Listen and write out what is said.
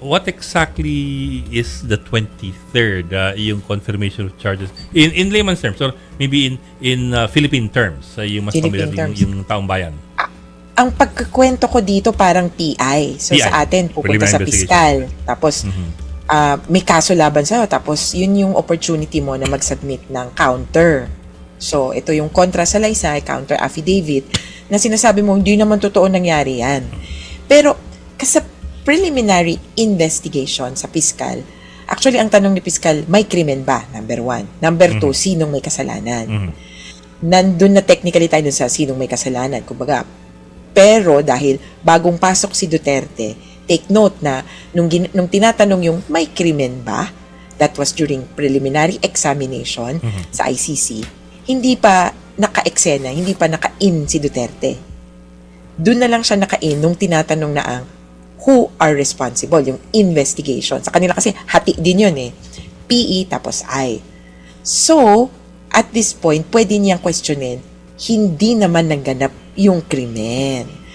what exactly is the 23rd, yung confirmation of charges? In layman's terms, or maybe in Philippine terms, yung mas Philippine familiar terms. yung taong bayan. Ang pagkakwento ko dito parang PI. So PI, sa atin, pupunta preliminary sa investigation. piskal. Tapos, Mhm. may kaso laban sa'yo. Tapos, yun yung opportunity mo na mag-submit ng counter. So, ito yung kontra sa Laysay, counter affidavit, na sinasabi mo, hindi naman totoo nangyari yan. Pero, kasi preliminary investigation sa piskal, actually, ang tanong ni piskal, may krimen ba? Number 1. Number 2, sinong may kasalanan? Mhm. Nandun na technically tayo dun sa sinong may kasalanan. Kumbaga, pero dahil bagong pasok si Duterte, take note na nung tinatanong yung may krimen ba, that was during preliminary examination sa ICC, hindi pa naka-eksena, hindi pa naka-in si Duterte. Doon na lang siya naka-in nung tinatanong na ang who are responsible, yung investigation. Sa kanila kasi hati din yun eh. PE tapos I. So, at this point, pwede niyang questionin, hindi naman nagganap yung krimen.